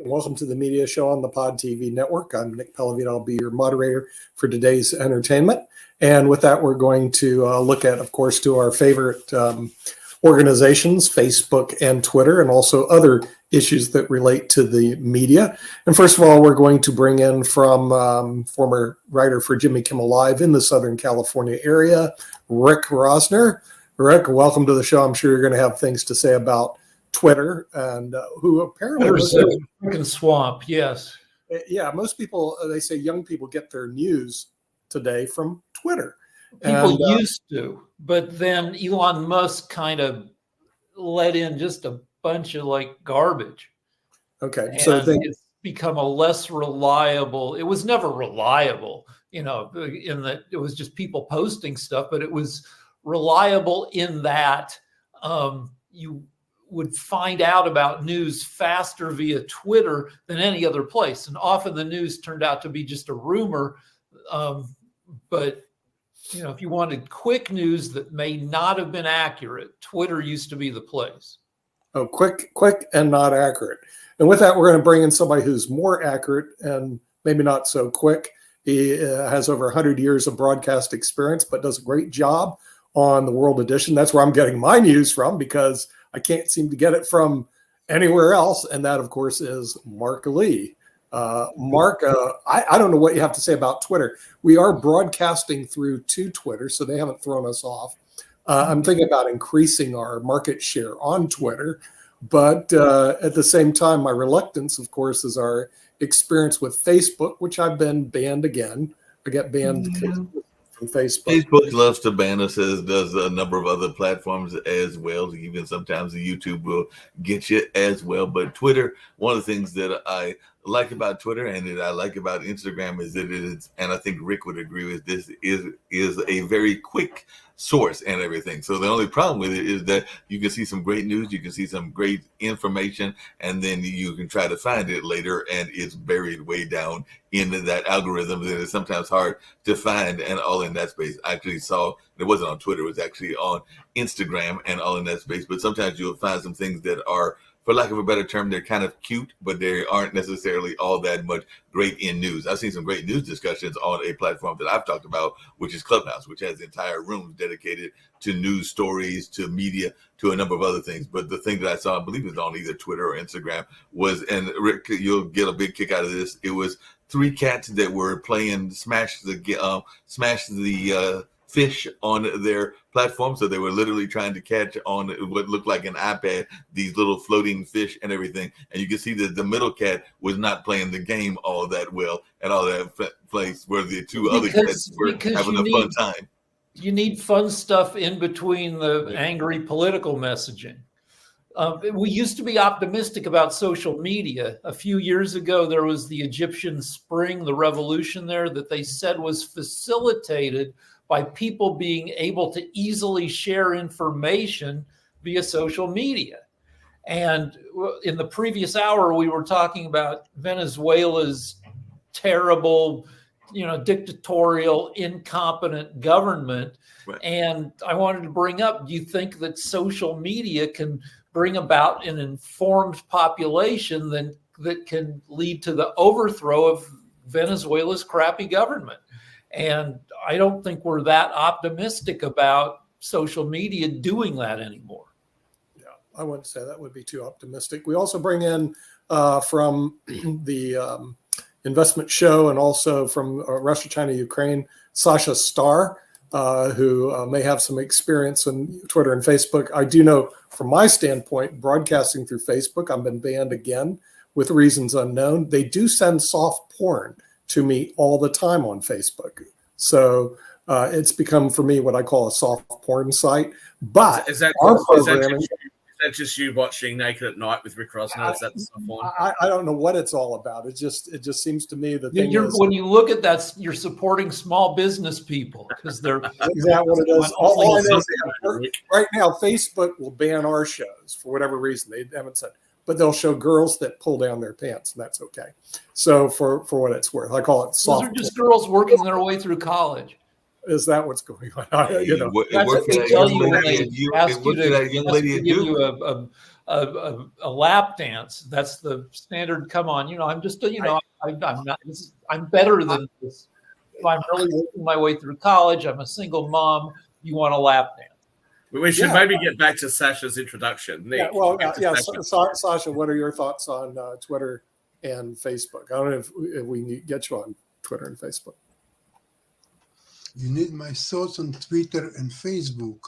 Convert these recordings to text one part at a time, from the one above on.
Welcome to the Media Show on the Pod TV Network. I'm Nick Pellavito. I'll be your moderator for today's entertainment. And with that, we're going to look at, of course, to our favorite organizations, Facebook and Twitter, and also other issues that relate to the media. And first of all, we're going to bring in from former writer for Jimmy Kimmel Live in the Southern California area, Rick Rosner. Rick, welcome to the show. I'm sure you're going to have things to say about Twitter, and who apparently freaking swamp. Yes. Yeah, most people, they say young people get their news today from Twitter. People used to, but then Elon Musk kind of let in just a bunch of like garbage. Okay, and so it's become a less reliable. It was never reliable, in that it was just people posting stuff, but it was reliable in that you would find out about news faster via Twitter than any other place. And often the news turned out to be just a rumor. But, if you wanted quick news that may not have been accurate, Twitter used to be the place. Oh, quick and not accurate. And with that, we're going to bring in somebody who's more accurate and maybe not so quick. He has over 100 years of broadcast experience, but does a great job on the World Edition. That's where I'm getting my news from, because I can't seem to get it from anywhere else. And that, of course, is Mark Lee. Mark, I don't know what you have to say about Twitter. We are broadcasting through to Twitter, so they haven't thrown us off. I'm thinking about increasing our market share on Twitter. But at the same time, my reluctance, of course, is our experience with Facebook, which I've been banned again. I get banned from Facebook. Facebook loves to ban us, as does a number of other platforms as well. Even sometimes the YouTube will get you as well. But Twitter, one of the things that I like about Twitter and that I like about Instagram is that it is, and I think Rick would agree with this, is a very quick source and everything. So the only problem with it is that you can see some great news, you can see some great information, and then you can try to find it later, and it's buried way down into that algorithm that is sometimes hard to find, and all in that space. I actually saw, it wasn't on Twitter, it was actually on Instagram and all in that space. But sometimes you'll find some things that are, for lack of a better term, they're kind of cute, but they aren't necessarily all that much great in news. I've seen some great news discussions on a platform that I've talked about, which is Clubhouse, which has entire rooms dedicated to news stories, to media, to a number of other things. But the thing that I saw, I believe it was on either Twitter or Instagram, was, and Rick, you'll get a big kick out of this, it was 3 cats that were playing Smash the fish on their platform. So they were literally trying to catch on what looked like an iPad these little floating fish and everything. And you can see that the middle cat was not playing the game all that well at all that place, where the two other cats were having a fun time. You need fun stuff in between the angry political messaging. We used to be optimistic about social media. A few years ago, there was the Egyptian Spring, the revolution there, that they said was facilitated by people being able to easily share information via social media. And in the previous hour, we were talking about Venezuela's terrible, dictatorial, incompetent government. Right. And I wanted to bring up, do you think that social media can bring about an informed population that can lead to the overthrow of Venezuela's crappy government? And I don't think we're that optimistic about social media doing that anymore. Yeah, I wouldn't say that would be too optimistic. We also bring in from the investment show, and also from Russia, China, Ukraine, Sasha Starr, who may have some experience in Twitter and Facebook. I do know, from my standpoint, broadcasting through Facebook, I've been banned again with reasons unknown. They do send soft porn to me all the time on Facebook. So it's become, for me, what I call a soft porn site. But is that just you watching Naked at Night with Rick Rosner? Is that the soft porn? I don't know what it's all about. It just seems to me that when you look at that, you're supporting small business people, because they're is that what it is? All I know is right now, Facebook will ban our shows for whatever reason. They haven't said, but they'll show girls that pull down their pants, and that's okay. So for what it's worth, I call it soft. Those are just girls working their way through college. Is that what's going on? That's what they tell you when they ask you to give you a lap dance. That's the standard. Come on, I'm just I'm not. I'm better than this. I'm really working my way through college. I'm a single mom. You want a lap dance? We should maybe get back to Sasha's introduction. Nick, Sasha, what are your thoughts on Twitter and Facebook? I don't know if we can get you on Twitter and Facebook. You need my thoughts on Twitter and Facebook.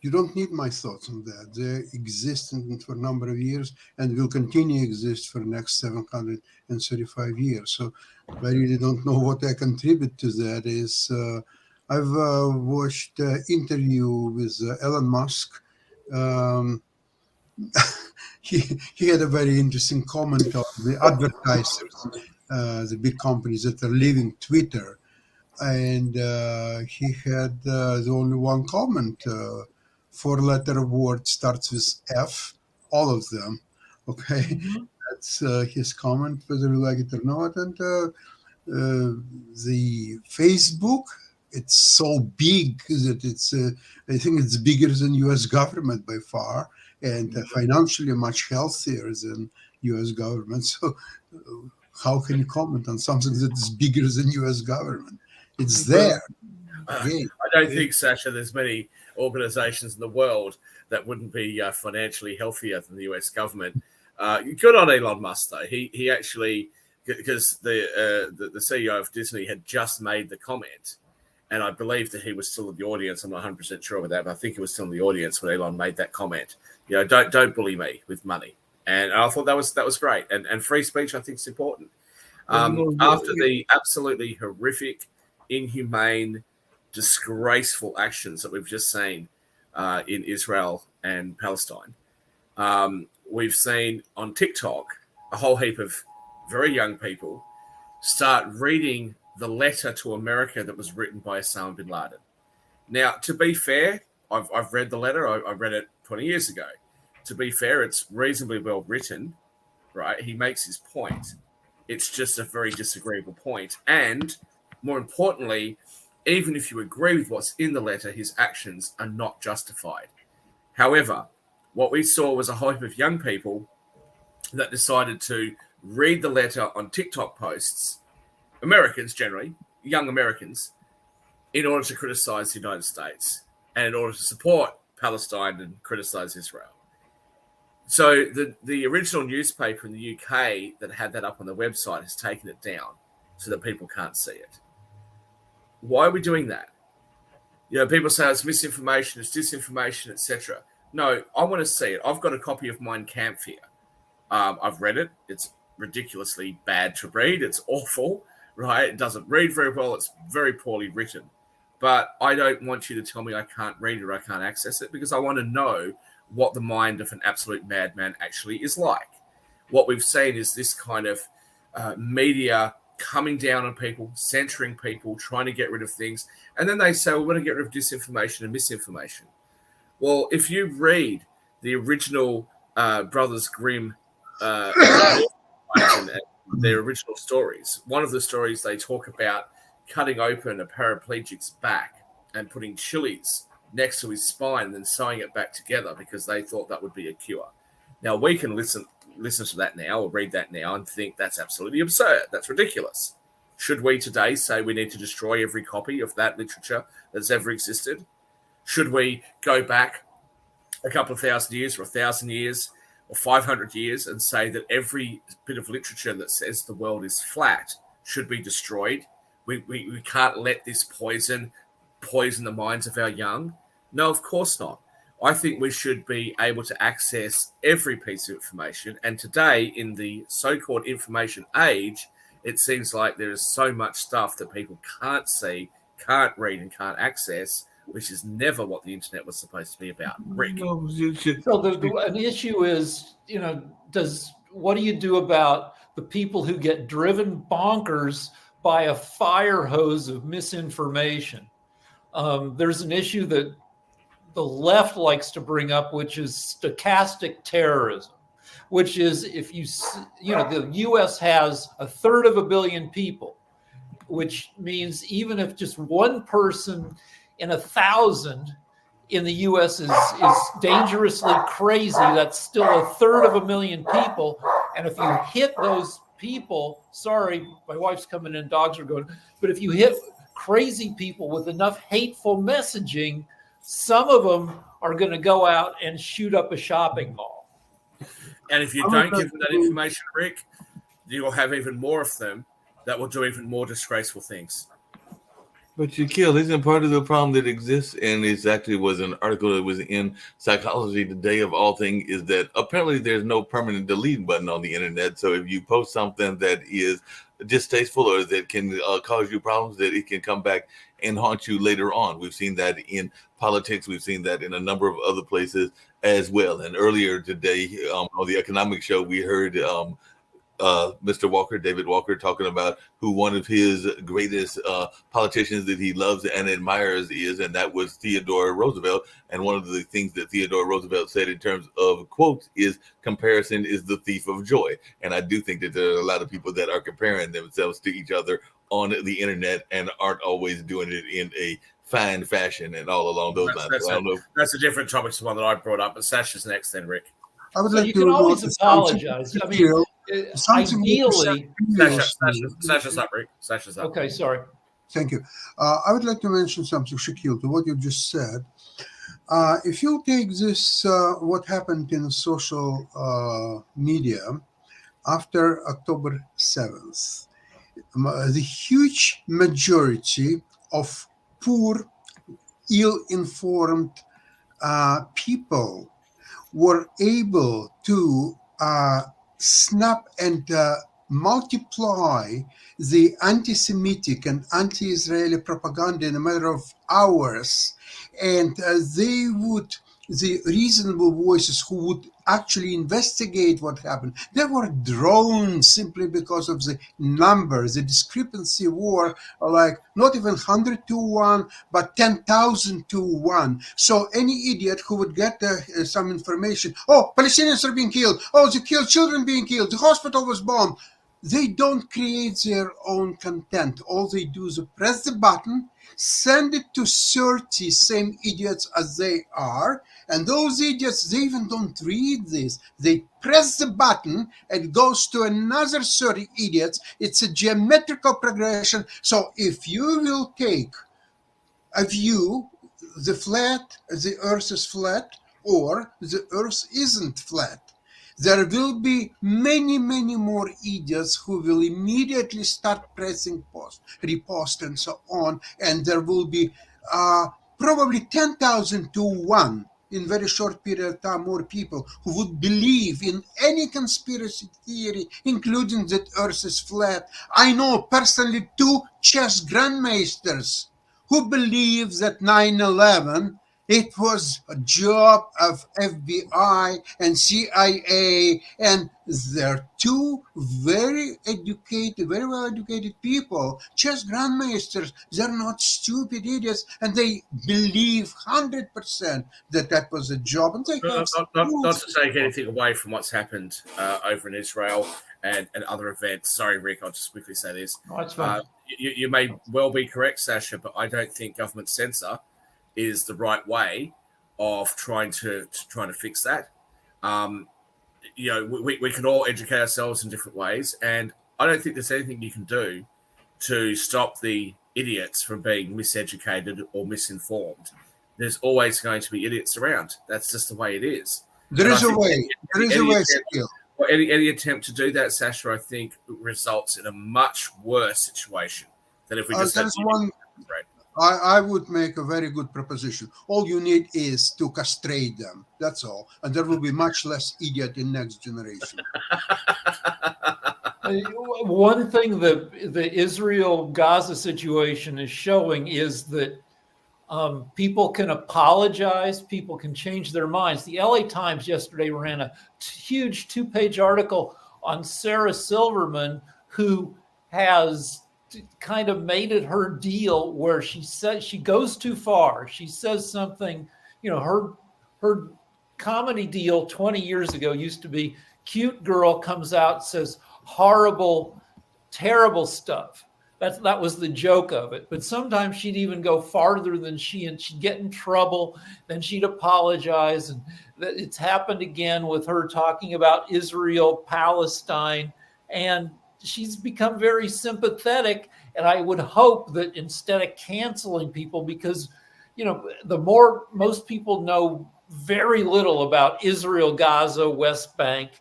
You don't need my thoughts on that. They existed for a number of years and will continue to exist for the next 735 years. So I really don't know what I contribute to that. Is I've watched an interview with Elon Musk. He had a very interesting comment on the advertisers, the big companies that are leaving Twitter. And he had the only one comment. 4-letter word starts with F, all of them. Okay, mm-hmm. That's his comment, whether you like it or not. And the Facebook, it's so big that it's, I think it's bigger than U.S. government by far, and financially much healthier than U.S. government. So how can you comment on something that is bigger than U.S. government? It's there. I don't think, Sasha, there's many organizations in the world that wouldn't be financially healthier than the US government. Good on Elon Musk, though. He actually, because the CEO of Disney had just made the comment, and I believe that he was still in the audience. I'm not 100% sure about that, but I think he was still in the audience when Elon made that comment. Don't bully me with money. And I thought that was great. And free speech, I think, is important. After the absolutely horrific, inhumane, disgraceful actions that we've just seen in Israel and Palestine. We've seen on TikTok a whole heap of very young people start reading the letter to America that was written by Osama bin Laden. Now, to be fair, I've read the letter. I read it 20 years ago. To be fair, it's reasonably well written, right? He makes his point. It's just a very disagreeable point. And more importantly, even if you agree with what's in the letter, his actions are not justified. However, what we saw was a heap of young people that decided to read the letter on TikTok posts, Americans generally, young Americans, in order to criticize the United States and in order to support Palestine and criticize Israel. So the original newspaper in the UK that had that up on the website has taken it down so that people can't see it. Why are we doing that? People say it's misinformation, it's disinformation, etc. No, I want to see it. I've got a copy of Mein Kampf here. I've read it. It's ridiculously bad to read. It's awful, right? It doesn't read very well. It's very poorly written. But I don't want you to tell me I can't read it or I can't access it, because I want to know what the mind of an absolute madman actually is like. What we've seen is this kind of media coming down on people, censoring people, trying to get rid of things. And then they say, well, we're going to get rid of disinformation and misinformation. Well, if you read the original Brothers Grimm and their original stories, one of the stories they talk about cutting open a paraplegic's back and putting chilies next to his spine and then sewing it back together because they thought that would be a cure. Now, we can listen to that now or read that now and think that's absolutely absurd. That's ridiculous. Should we today say we need to destroy every copy of that literature that's ever existed? Should we go back a couple of thousand years or 1,000 years or 500 years and say that every bit of literature that says the world is flat should be destroyed? We can't let this poison the minds of our young. No, of course not. I think we should be able to access every piece of information. And today, in the so-called information age, it seems like there is so much stuff that people can't see, can't read, and can't access, which is never what the internet was supposed to be about. Rick. So an issue is, what do you do about the people who get driven bonkers by a fire hose of misinformation? There's an issue that the left likes to bring up, which is stochastic terrorism, which is if the U.S. has 1/3 billion people, which means even if just one person in 1,000 in the U.S. is dangerously crazy. That's still 1/3 of a million people. And if you hit those people, sorry, my wife's coming in, dogs are going, but if you hit crazy people with enough hateful messaging, some of them are going to go out and shoot up a shopping mall. And if you don't give them that information, Rick, you'll have even more of them that will do even more disgraceful things. But Shaquille, isn't part of the problem that exists, and it actually was an article that was in Psychology Today of all things, is that apparently there's no permanent delete button on the internet. So if you post something that is distasteful or that can cause you problems, that it can come back and haunt you later on. We've seen that in politics. We've seen that in a number of other places as well. And earlier today on the economic show, we heard Mr. Walker, David Walker, talking about who one of his greatest politicians that he loves and admires is, and that was Theodore Roosevelt. And one of the things that Theodore Roosevelt said in terms of quotes is comparison is the thief of joy. And I do think that there are a lot of people that are comparing themselves to each other on the internet and aren't always doing it in a fine fashion and all along those lines. That's a different topic to one that I brought up, but Sasha's next then, Rick. I would So like you to can always notice apologize. I mean, ideally, Sasha's up, Rick. Sasha's up. okay, sorry. Thank you. I would like to mention something, Shaquille, to what you just said. If you take this, what happened in social media after October 7th, the huge majority of poor, ill-informed people were able to snap and multiply the anti-Semitic and anti-Israeli propaganda in a matter of hours, and the reasonable voices who would actually investigate what happened, they were drawn simply because of the numbers. The discrepancy were like not even 100 to 1, but 10,000 to 1. So any idiot who would get some information, oh, Palestinians are being killed, oh, they killed children being killed, the hospital was bombed. They don't create their own content. All they do is press the button, send it to 30 same idiots as they are, and those idiots, they even don't read this. They press the button, and it goes to another 30 idiots. It's a geometrical progression. So if you will take a view, the earth is flat, or the earth isn't flat, there will be many, many more idiots who will immediately start pressing post, repost, and so on. And there will be probably 10,000 to 1 in very short period of time, more people who would believe in any conspiracy theory, including that Earth is flat. I know personally 2 chess grandmasters who believe that 9/11 it was a job of FBI and CIA, and they're 2 very well educated people, chess grandmasters. They're not stupid idiots, and they believe 100% that was a job. And they not to take anything away from what's happened over in Israel and other events. Sorry, Rick, I'll just quickly say this. Oh, that's fine. You may well be correct, Sasha, but I don't think government censor is the right way of trying to fix that. We can all educate ourselves in different ways, and I don't think there's anything you can do to stop the idiots from being miseducated or misinformed. There's always going to be idiots around. That's just the way it is. There is a way. Any attempt to do that, Sasha, I think results in a much worse situation than if we just had one. I would make a very good proposition. All you need is to castrate them. That's all. And there will be much less idiot in next generation. One thing the Israel-Gaza situation is showing is that people can apologize. People can change their minds. The LA Times yesterday ran a huge 2-page article on Sarah Silverman, who has kind of made it her deal where she says she goes too far. She says something, her comedy deal 20 years ago used to be cute girl comes out, says horrible, terrible stuff that was the joke of it. But sometimes she'd even go farther than and she'd get in trouble. Then she'd apologize. And it's happened again with her talking about Israel, Palestine, and she's become very sympathetic. And I would hope that instead of canceling people, because, the more most people know very little about Israel, Gaza, West Bank.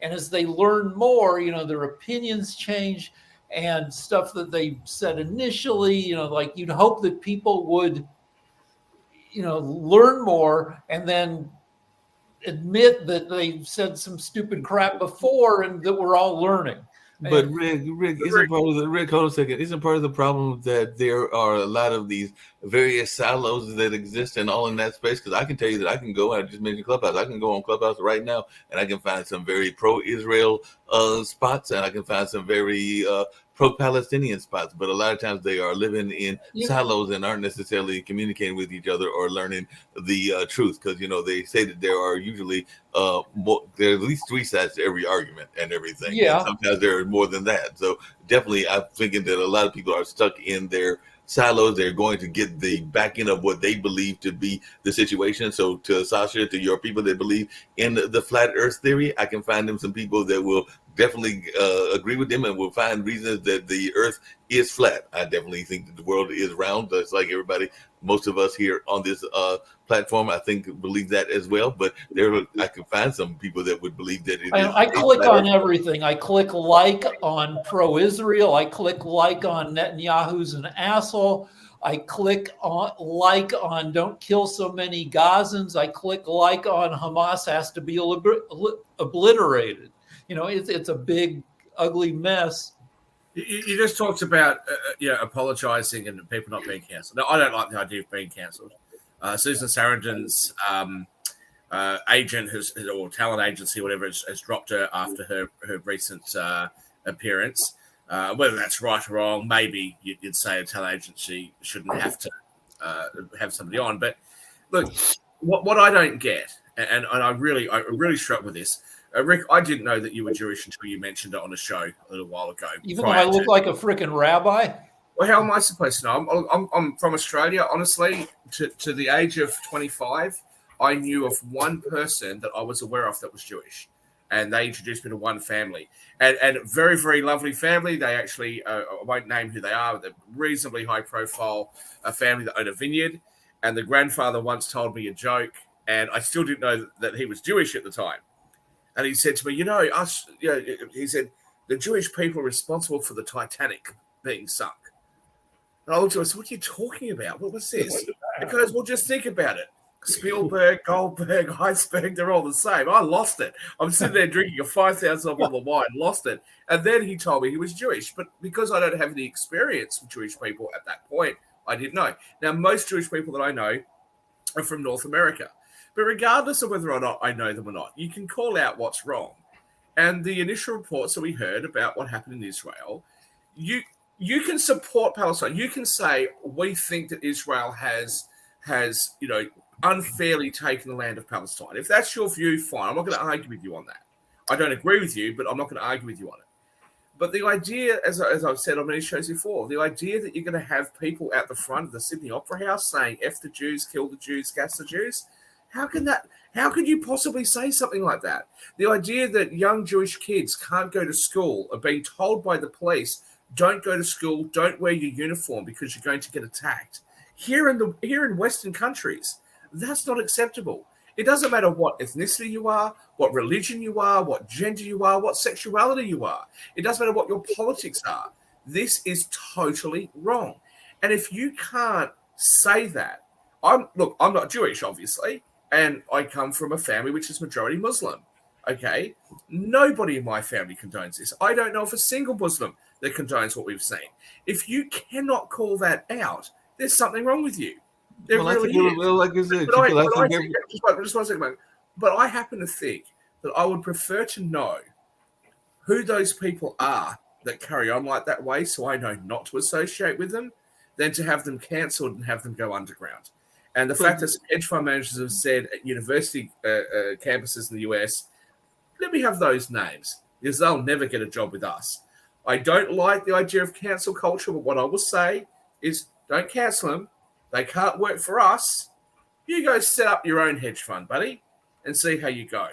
And as they learn more, their opinions change and stuff that they said initially, like you'd hope that people would, learn more and then admit that they said some stupid crap before and that we're all learning. But Rick, isn't part of the hold on a second. Isn't part of the problem that there are a lot of these various silos that exist and all in that space? Because I can tell you that I can go. I just mentioned Clubhouse. I can go on Clubhouse right now, and I can find some very pro-Israel spots, and I can find some very pro-Palestinian spots. But a lot of times they are living in silos and aren't necessarily communicating with each other or learning the truth. Because they say that there are usually there are at least 3 sides to every argument and everything. Yeah. And sometimes there are more than that. So definitely, I'm thinking that a lot of people are stuck in their silos. They're going to get the back end of what they believe to be the situation. So to Sasha, to your people that believe in the flat earth theory, I can find them some people that will definitely agree with them and will find reasons that the earth is flat. I definitely think that the world is round. That's like everybody, most of us here on this platform, I think believe that as well. But I can find some people that would believe that I click on everything. I click like on pro-Israel. I click like on Netanyahu's an asshole. I click on like on don't kill so many Gazans. I click like on Hamas has to be obliterated. It's a big, ugly mess. You just talked about apologizing and people not being cancelled. No, I don't like the idea of being cancelled. Susan Sarandon's agent or talent agency, whatever, has dropped her after her recent appearance. Whether that's right or wrong, maybe you'd say a talent agency shouldn't have to have somebody on. But look, what I don't get, and I really struck with this. Rick, I didn't know that you were Jewish until you mentioned it on a show a little while ago. Even though I look like a freaking rabbi? Well, how am I supposed to know? I'm from Australia. Honestly, to the age of 25, I knew of one person that I was aware of that was Jewish. And they introduced me to one family. And very, very lovely family. They actually, I won't name who they are, but they're reasonably high profile, a family that owned a vineyard. And the grandfather once told me a joke, and I still didn't know that he was Jewish at the time. And he said to me, he said, the Jewish people are responsible for the Titanic being sunk. And I looked at him and said, what are you talking about? What was this? Because, well, just think about it. Spielberg, Goldberg, Iceberg, they're all the same. I lost it. I'm sitting there drinking a 5,000 bottle of wine, lost it. And then he told me he was Jewish. But because I don't have any experience with Jewish people at that point, I didn't know. Now, most Jewish people that I know are from North America. But regardless of whether or not I know them or not, you can call out what's wrong. And the initial reports that we heard about what happened in Israel, you can support Palestine. You can say, we think that Israel has unfairly taken the land of Palestine. If that's your view, fine. I'm not going to argue with you on that. I don't agree with you, but I'm not going to argue with you on it. But the idea, as I've said on many shows before, the idea that you're going to have people at the front of the Sydney Opera House saying, F the Jews, kill the Jews, gas the Jews, how could you possibly say something like that? The idea that young Jewish kids can't go to school are being told by the police, don't go to school, don't wear your uniform because you're going to get attacked. Here in Western countries, that's not acceptable. It doesn't matter what ethnicity you are, what religion you are, what gender you are, what sexuality you are. It doesn't matter what your politics are. This is totally wrong. And if you can't say that, I'm not Jewish, obviously. And I come from a family which is majority Muslim, okay? Nobody in my family condones this. I don't know of a single Muslim that condones what we've seen. If you cannot call that out, there's something wrong with you. There really is. Well, like I said, just one second, but I happen to think that I would prefer to know who those people are that carry on like that way so I know not to associate with them than to have them cancelled and have them go underground. And the fact that some hedge fund managers have said at university campuses in the US, let me have those names because they'll never get a job with us. I don't like the idea of cancel culture, but what I will say is don't cancel them. They can't work for us. You go set up your own hedge fund, buddy, and see how you go.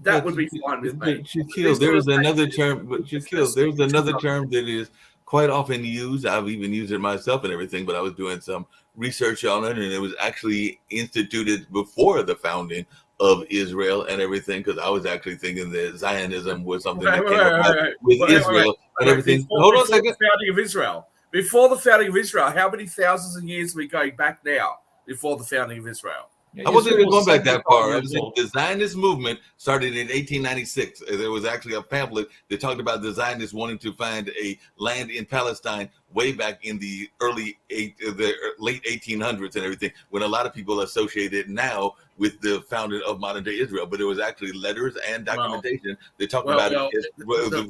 That would be fine with me. Shaquille, there's another term, but Shaquille, there's another term that is quite often used. I've even used it myself and everything, but I was doing some research on it, and it was actually instituted before the founding of Israel and everything, because I was actually thinking that Zionism was something that came about with Israel and everything. Hold on a second. The founding of Israel. Before the founding of Israel, how many thousands of years are we going back now before the founding of Israel? I wasn't even going back that far. I was saying the Zionist movement started in 1896. There was actually a pamphlet that talked about the Zionists wanting to find a land in Palestine way back in the late 1800s and everything, when a lot of people associate it now with the founding of modern day Israel. But there was actually letters and documentation that talked about it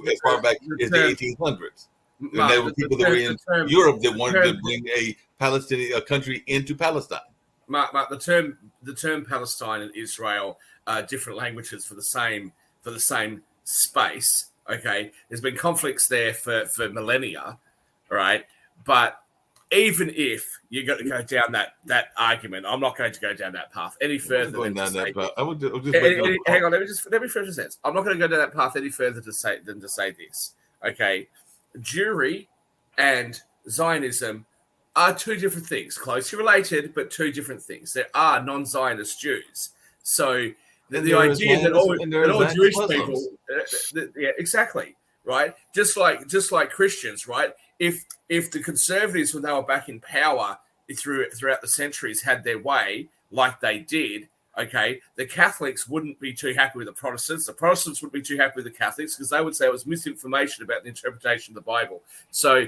as far back as the 1800s. And there were people that were in Europe that wanted to bring a Palestinian country into Palestine. Mark, the term Palestine and Israel are different languages for the same space. Okay, there's been conflicts there for millennia, right? But even if you're going to go down that argument, I'm not going to go down that path any further. Going down that path. I would just hang on. Let me finish this. I'm not going to go down that path any further to say this. Okay, Jewry and Zionism are two different things, closely related, but two different things. There are non-Zionist Jews. So the idea that all Jewish people, yeah, exactly, right? Just like Christians, right? If the conservatives, when they were back in power throughout the centuries, had their way like they did, okay, the Catholics wouldn't be too happy with the Protestants. The Protestants wouldn't be too happy with the Catholics because they would say it was misinformation about the interpretation of the Bible. So,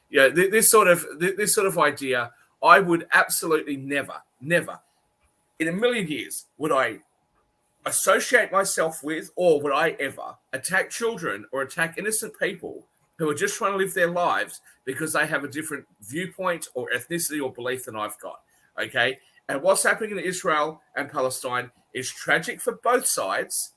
yeah, this sort of idea, I would absolutely never, in a million years, would I associate myself with, or would I ever attack children or attack innocent people who are just trying to live their lives because they have a different viewpoint or ethnicity or belief than I've got. Okay, and what's happening in Israel and Palestine is tragic for both sides.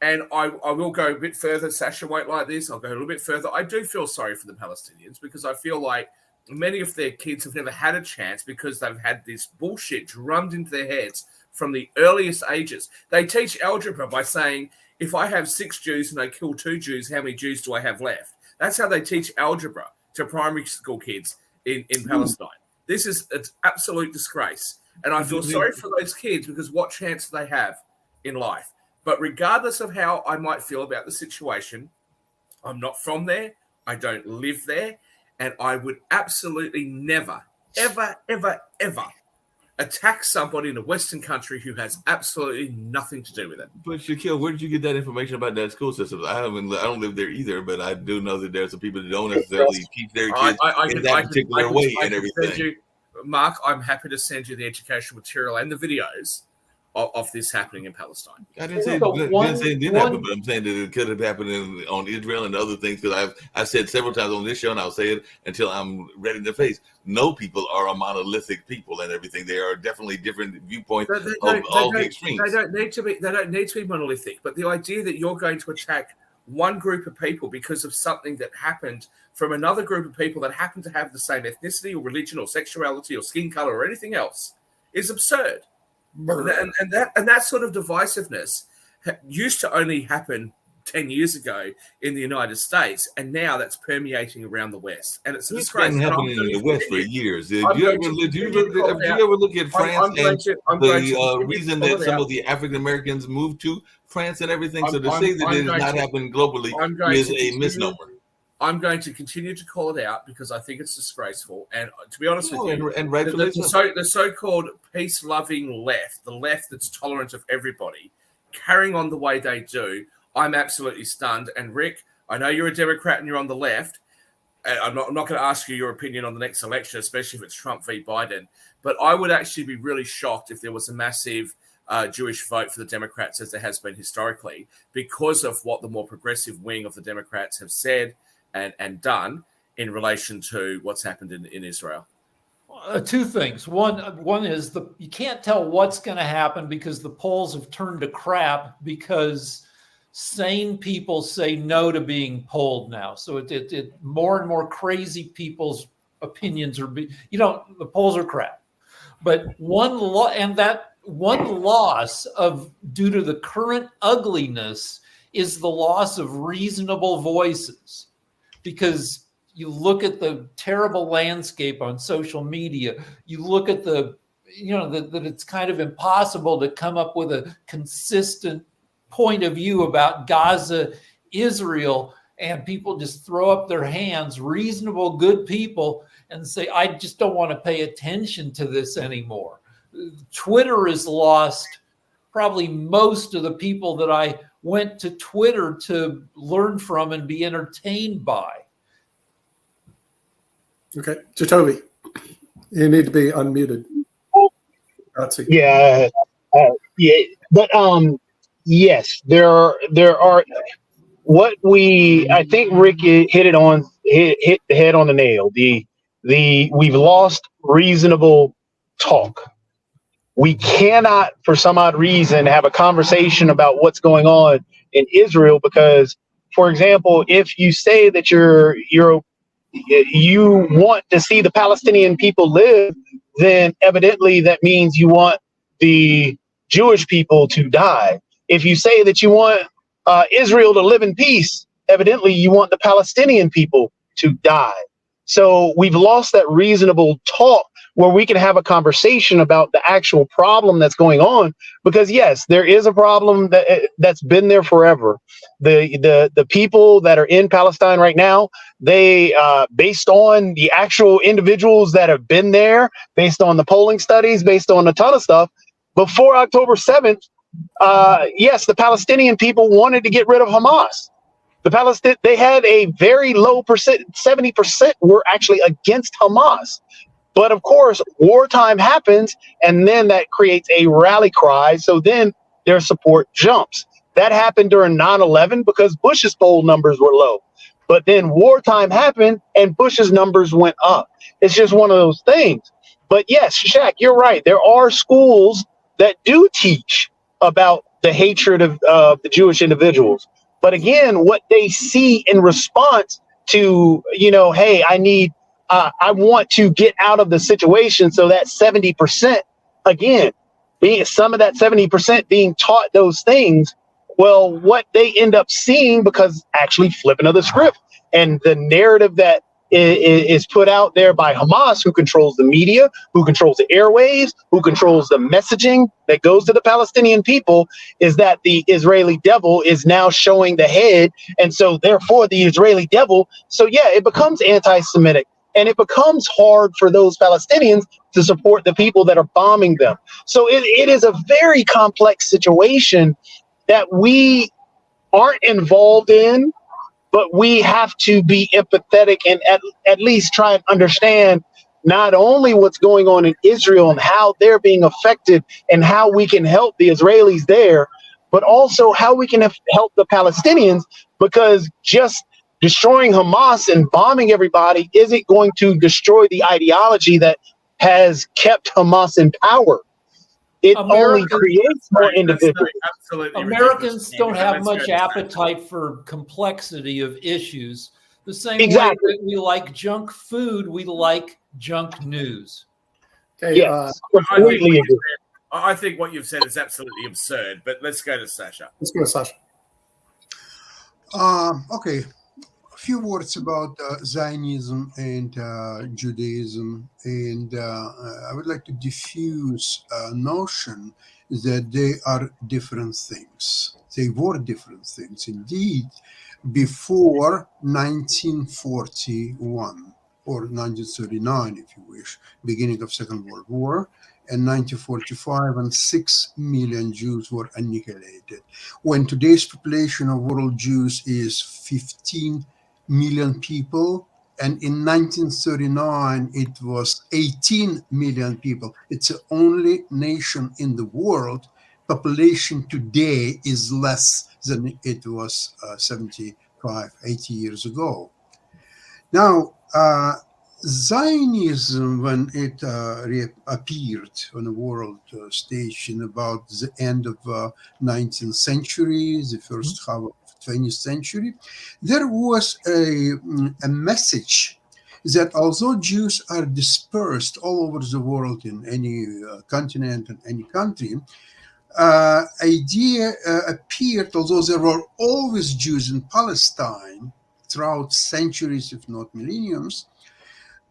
And I will go a bit further. Sasha won't like this. I'll go a little bit further. I do feel sorry for the Palestinians because I feel like many of their kids have never had a chance because they've had this bullshit drummed into their heads from the earliest ages. They teach algebra by saying, if I have 6 Jews and I kill 2 Jews, how many Jews do I have left? That's how they teach algebra to primary school kids in Palestine. This is an absolute disgrace. And I feel sorry for those kids because what chance do they have in life? But regardless of how I might feel about the situation, I'm not from there. I don't live there. And I would absolutely never, ever, ever, ever attack somebody in a Western country who has absolutely nothing to do with it. But Shaquille, where did you get that information about that school system? I don't live there either, but I do know that there's some people that don't necessarily teach their kids in that particular way and everything. Mark, I'm happy to send you the educational material and the videos of this happening in Palestine. I didn't say it didn't happen, but I'm saying that it could have happened on Israel and other things, because I've said several times on this show, and I'll say it until I'm red in the face. No people are a monolithic people and everything. There are definitely different viewpoints of all the extremes. They don't need to be monolithic, but the idea that you're going to attack one group of people because of something that happened from another group of people that happen to have the same ethnicity or religion or sexuality or skin color or anything else is absurd. And that sort of divisiveness used to only happen 10 years ago in the United States, and now that's permeating around the West. And it's been happening in the West for years. Did you ever look at France the reason that some of the African Americans moved to France and everything? So to say that it has not happened globally is a misnomer. I'm going to continue to call it out because I think it's disgraceful. And to be honest with you, and rightfully the so-called peace-loving left, the left that's tolerant of everybody, carrying on the way they do, I'm absolutely stunned. And Rick, I know you're a Democrat and you're on the left. And I'm not going to ask you your opinion on the next election, especially if it's Trump v. Biden. But I would actually be really shocked if there was a massive Jewish vote for the Democrats, as there has been historically, because of what the more progressive wing of the Democrats have said and done in relation to what's happened in Israel. 2 things. One is you can't tell what's going to happen because the polls have turned to crap because sane people say no to being polled now. So it more and more crazy people's opinions are, the polls are crap. But one loss due to the current ugliness is the loss of reasonable voices, because you look at the terrible landscape on social media, you look at that it's kind of impossible to come up with a consistent point of view about Gaza, Israel, and people just throw up their hands, reasonable, good people, and say, I just don't want to pay attention to this anymore. Twitter has lost probably most of the people that I went to Twitter to learn from and be entertained by. Okay, Jacoby, you need to be unmuted. Grazie. Yeah, but yes, there are. I think Rick hit the head on the nail. We've lost reasonable talk. We cannot, for some odd reason, have a conversation about what's going on in Israel because, for example, if you say that you want to see the Palestinian people live, then evidently that means you want the Jewish people to die. If you say that you want Israel to live in peace, evidently you want the Palestinian people to die. So we've lost that reasonable talk where we can have a conversation about the actual problem that's going on. Because yes, there is a problem that's been there forever. The people that are in Palestine right now, they based on the actual individuals that have been there, based on the polling studies, based on a ton of stuff, before October 7th, yes, the Palestinian people wanted to get rid of Hamas. They had a very low percent, 70% were actually against Hamas. But of course, wartime happens, and then that creates a rally cry. So then their support jumps. That happened during 9/11 because Bush's poll numbers were low. But then wartime happened, and Bush's numbers went up. It's just one of those things. But yes, Shaq, you're right. There are schools that do teach about the hatred of the Jewish individuals. But again, what they see in response to, hey, I want to get out of the situation. So that 70%, again, some of that 70% being taught those things, well, what they end up seeing, because actually flipping of the script and the narrative that is put out there by Hamas, who controls the media, who controls the airwaves, who controls the messaging that goes to the Palestinian people, is that the Israeli devil is now showing the head. And so therefore the Israeli devil. So yeah, it becomes anti-Semitic. And it becomes hard for those Palestinians to support the people that are bombing them. So it is a very complex situation that we aren't involved in, but we have to be empathetic and at least try and understand not only what's going on in Israel and how they're being affected and how we can help the Israelis there, but also how we can help the Palestinians, because just destroying Hamas and bombing everybody isn't going to destroy the ideology that has kept Hamas in power. It only creates more individuals. Americans don't have much appetite for complexity of issues. The same way that we like junk food, we like junk news. Okay, yes, completely agree. I think what you've said is absolutely absurd, but let's go to Sasha. Let's go to Sasha. Okay. Few words about Zionism and Judaism, and I would like to diffuse a notion that they are different things. They were different things indeed before 1941 or 1939, if you wish, beginning of Second World War, and 1945, and 6 million Jews were annihilated. When today's population of world Jews is 15 million people, and in 1939 it was 18 million people. It's the only nation in the world population today is less than it was 75, 80 years ago. Now, Zionism, when it reappeared on the world stage in about the end of 19th century, the first half of 20th century, there was a message that although Jews are dispersed all over the world in any continent and any country, idea appeared, although there were always Jews in Palestine throughout centuries, if not millenniums.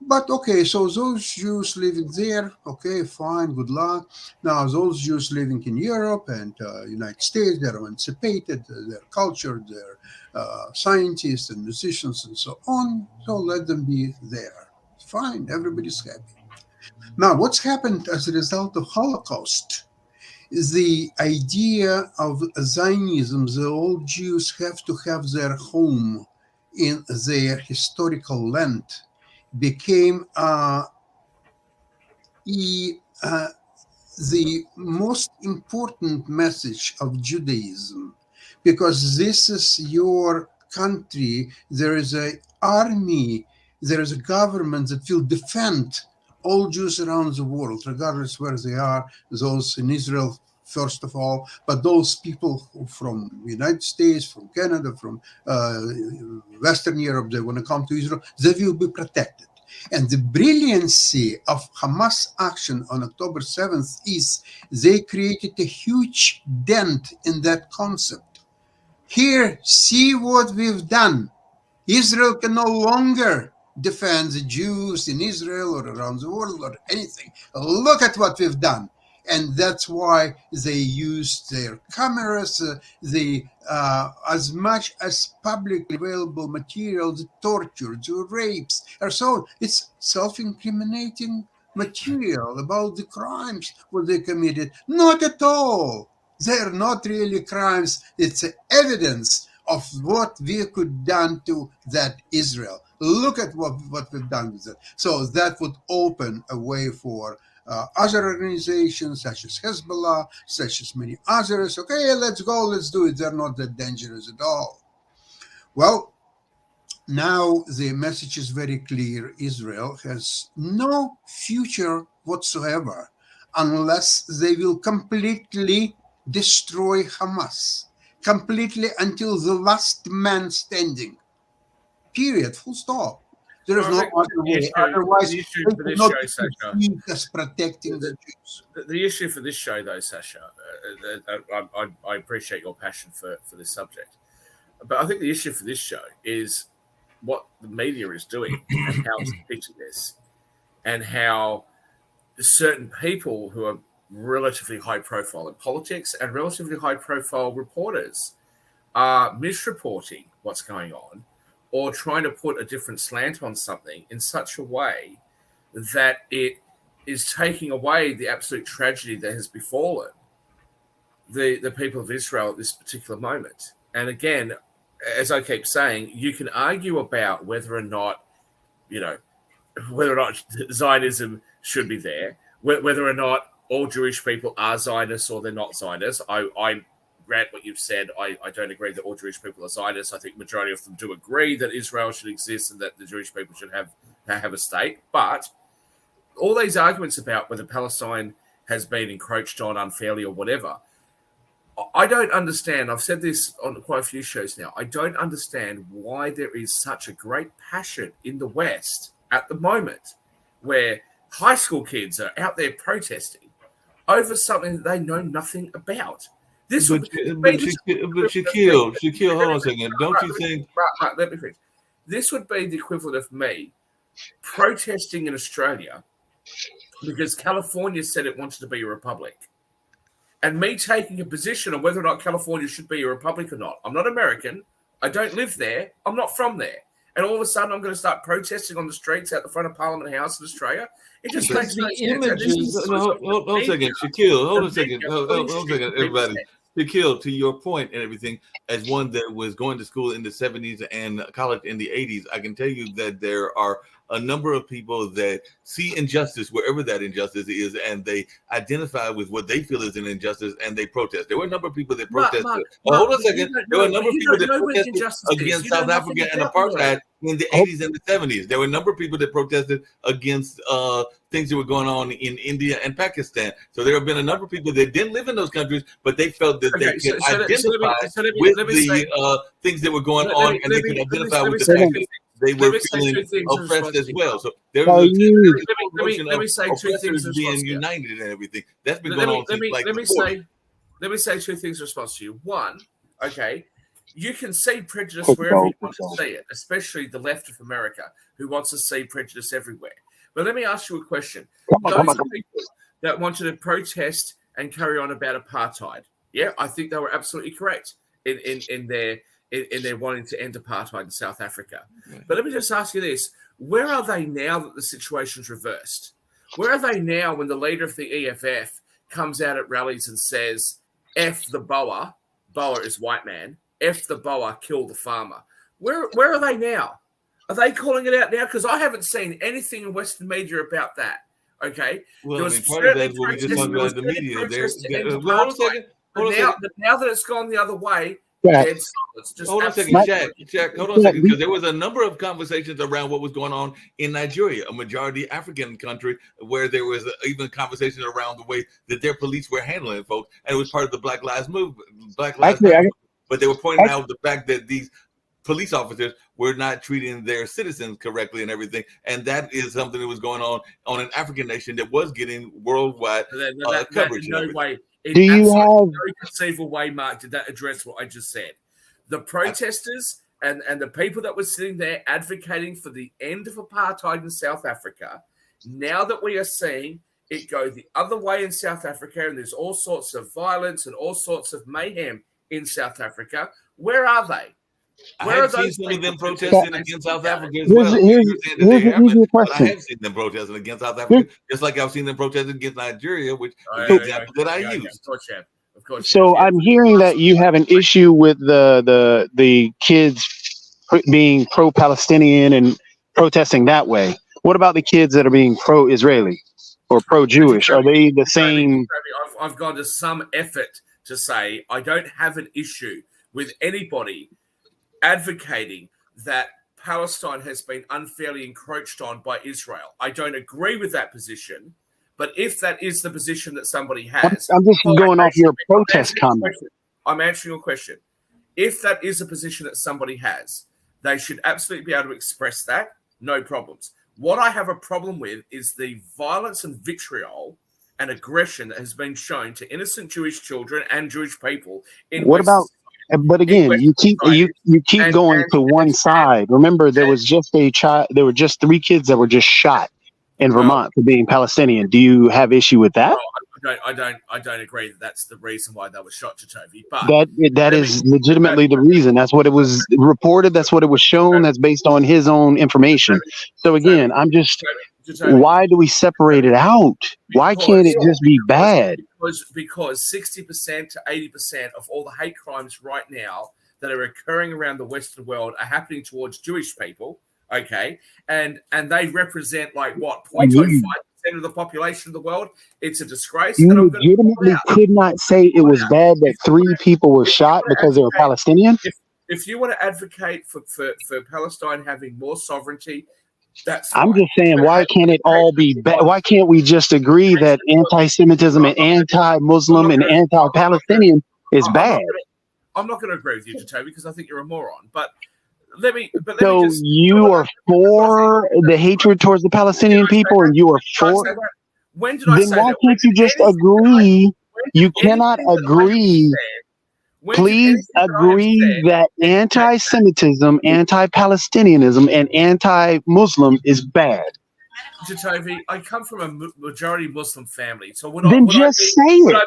But okay, so those Jews living there, okay, fine, good luck. Now those Jews living in Europe and United States, they're emancipated, they're cultured, they're scientists and musicians and so on. So let them be there. Fine, everybody's happy. Now, what's happened as a result of Holocaust? The idea of Zionism, the old Jews have to have their home in their historical land, became the most important message of Judaism, because this is your country. There is an army, there is a government that will defend all Jews around the world, regardless where they are, those in Israel, first of all, but those people from the United States, from Canada, from Western Europe, they want to come to Israel, they will be protected. And the brilliancy of Hamas action on October 7th is they created a huge dent in that concept. Here, see what we've done. Israel can no longer defend the Jews in Israel or around the world or anything. Look at what we've done. And that's why they used their cameras, as much as publicly available material, the torture, the rapes, or so on. It's self-incriminating material about the crimes what they committed. Not at all. They're not really crimes. It's evidence of what we could done to that Israel. Look at what we've done with it. So that would open a way for other organizations such as Hezbollah, such as many others. Okay, let's go, let's do it. They're not that dangerous at all. Well, now the message is very clear. Israel has no future whatsoever unless they will completely destroy Hamas, completely until the last man standing. Period. Full stop. There is no other way. Otherwise, the issue for this show, Sasha, as protecting the Jews. The issue for this show, though, Sasha, I appreciate your passion for this subject, but I think the issue for this show is what the media is doing and how it's depicting this, and how certain people who are relatively high profile in politics and relatively high profile reporters are misreporting what's going on, or trying to put a different slant on something in such a way that it is taking away the absolute tragedy that has befallen the people of Israel at this particular moment. And again, as I keep saying, you can argue about whether or not Zionism should be there, whether or not all Jewish people are Zionists or they're not Zionists. I grant what you've said. I don't agree that all Jewish people are Zionists. I think the majority of them do agree that Israel should exist and that the Jewish people should have a state. But all these arguments about whether Palestine has been encroached on unfairly or whatever, I don't understand. I've said this on quite a few shows now. I don't understand why there is such a great passion in the West at the moment where high school kids are out there protesting over something that they know nothing about. But Shaquille, hold on a second. Don't you think? Let me finish. This would be the equivalent of me protesting in Australia because California said it wanted to be a republic, and me taking a position on whether or not California should be a republic or not. I'm not American. I don't live there. I'm not from there. And all of a sudden, I'm going to start protesting on the streets out the front of Parliament House in Australia. It just makes no sense. Hold on a second, Shaquille. Hold on a second. Hold on a second, everybody. Shaquille, to your point and everything, as one that was going to school in the 70s and college in the 80s, I can tell you that there are a number of people that see injustice wherever that injustice is, and they identify with what they feel is an injustice, and they protest. There were a number of people that protested. Hold on a second. There were a number of people that protested against South Africa and apartheid in the 80s and the 70s. There were a number of people that protested against things that were going on in India and Pakistan. So there have been a number of people that didn't live in those countries, but they felt that they could identify with the things that were going on, and they could identify with the fact that they were feeling oppressed as well. So there was let me say two things being united and everything. That's been going on since like before. Let me say two things in response to you. One, okay, you can see prejudice wherever you want to see it, especially the left of America, who wants to see prejudice everywhere. But let me ask you a question. Those people that wanted to protest and carry on about apartheid, yeah, I think they were absolutely correct in their wanting to end apartheid in South Africa. But let me just ask you this. Where are they now that the situation's reversed? Where are they now when the leader of the EFF comes out at rallies and says, F the Boer is white man, F the Boer, kill the farmer? Where are they now? Are they calling it out now? Because I haven't seen anything in Western media about that. Okay. Well, I mean, part of that is what we just talked about in the media. Now that it's gone the other way, hold on a second, Jack. Hold on a second, because there was a number of conversations around what was going on in Nigeria, a majority African country, where there was even conversation around the way that their police were handling folks, and it was part of the Black Lives Movement. But they were pointing out the fact that these police officers were not treating their citizens correctly and everything, and that is something that was going on an African nation that was getting worldwide coverage. No way. Do you have no conceivable way, Mark, did that address what I just said? The protesters and the people that were sitting there advocating for the end of apartheid in South Africa, now that we are seeing it go the other way in South Africa, and there's all sorts of violence and all sorts of mayhem in South Africa, where are they? I have seen some of them protesting against South Africa as well. Here's the question. I have seen them protesting against South Africa, just like I've seen them protesting against Nigeria, which is the example that I used. Of course. So I'm hearing that you have an issue with the kids being pro-Palestinian and protesting that way. What about the kids that are being pro-Israeli or pro-Jewish? Are they the same? I've gone to some effort to say I don't have an issue with anybody advocating that Palestine has been unfairly encroached on by Israel. I don't agree with that position, but if that is the position that somebody has... I'm just going off your protest comment. I'm answering your question. If that is a position that somebody has, they should absolutely be able to express that, no problems. What I have a problem with is the violence and vitriol and aggression that has been shown to innocent Jewish children and Jewish people in But again, you keep going to one side. Remember, there was just there were just 3 kids that were just shot in Vermont for being Palestinian. Do you have issue with that? I don't agree that that's the reason why they were shot, Jacoby. But that is legitimately the reason. That's what it was reported. That's what it was shown. That's based on his own information. So again, I'm just. Why do we separate it out? Why can't it just be bad? Because 60% to 80% of all the hate crimes right now that are occurring around the Western world are happening towards Jewish people. Okay, and they represent like what 0.05% of the population of the world. It's a disgrace. You legitimately could not say it was bad that 3 people were shot because they were Palestinian. If you want to advocate for Palestine having more sovereignty, that's I'm just saying, why can't it all be bad? Why can't we just agree that anti-Semitism and anti-Muslim and anti-Palestinian is bad? I'm not going to agree with you, Jacoby, because I think you're a moron. But so you are for the hatred towards the Palestinian people, and you are for. When did I say that? Then why can't you just agree? You cannot agree. Please agree that anti-Semitism, anti-Palestinianism, and anti-Muslim is bad. Jacoby, I come from a majority Muslim family, so then just say it.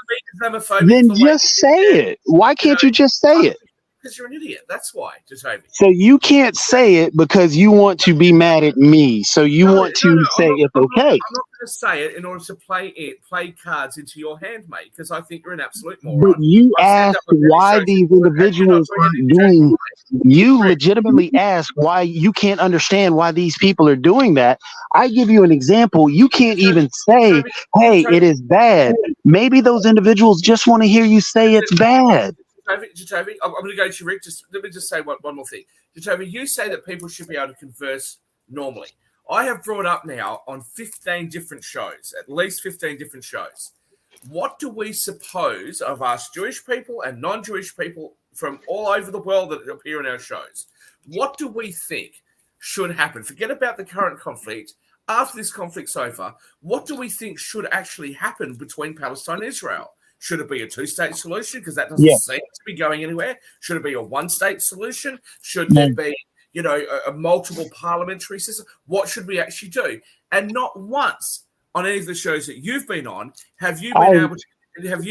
Then just say it. Why can't you just say it? Because you're an idiot. That's why, Jatobi. So you can't say it because you want to be mad at me. So you want to say it's okay. I'm not going to say it in order to play cards into your hand, mate, because I think you're an absolute moron. But you asked why these individuals are doing. You legitimately ask why you can't understand why these people are doing that. I give you an example. You can't even say, "Hey, it is bad." Maybe those individuals just want to hear you say it's bad. Jatobi, I'm going to go to Rick. Let me just say one more thing. Jatobi, you say that people should be able to converse normally. I have brought up now on 15 different shows, at least 15 different shows. What do we suppose, I've asked Jewish people and non-Jewish people from all over the world that appear in our shows, what do we think should happen? Forget about the current conflict. After this conflict's over, what do we think should actually happen between Palestine and Israel? Should it be a two-state solution? Because that doesn't seem to be going anywhere. Should it be a one-state solution? Should there be, a multiple parliamentary system? What should we actually do? And not once on any of the shows that you've been on have you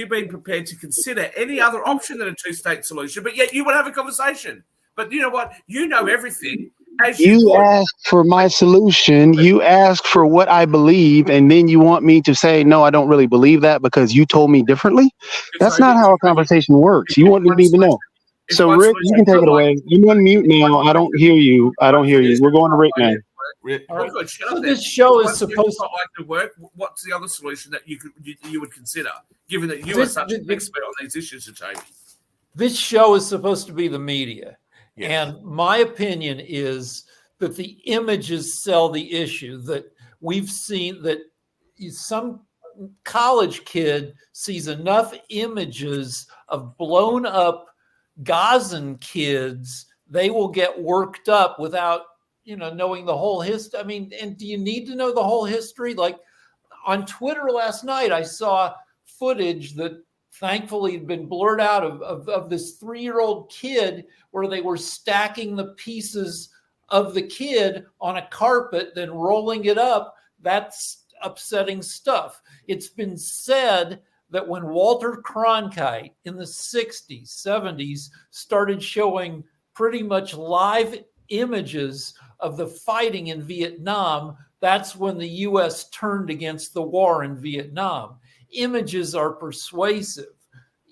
been prepared to consider any other option than a two-state solution. But yet you want to have a conversation. But you know what? You know everything. As you asked for my solution, you asked for what I believe, and then you want me to say, no, I don't really believe that because you told me differently? That's not how a conversation works. You want me to even know. So, Rick, you can take it away. You unmute now. I don't hear you. We're going to Rick now. Rick, so this show is supposed to like to work. What's the other solution that you would consider, given that you are such an expert on these issues, Jatobi? This show is supposed to be the media. Yes. And my opinion is that the images sell the issue, that we've seen that some college kid sees enough images of blown up Gazan kids, they will get worked up without, knowing the whole history. I mean, and do you need to know the whole history? Like on Twitter last night, I saw footage that thankfully had been blurred out of this 3-year-old kid where they were stacking the pieces of the kid on a carpet, then rolling it up. That's upsetting stuff. It's been said that when Walter Cronkite in the 60s, 70s started showing pretty much live images of the fighting in Vietnam, that's when the U.S. turned against the war in Vietnam. Images are persuasive,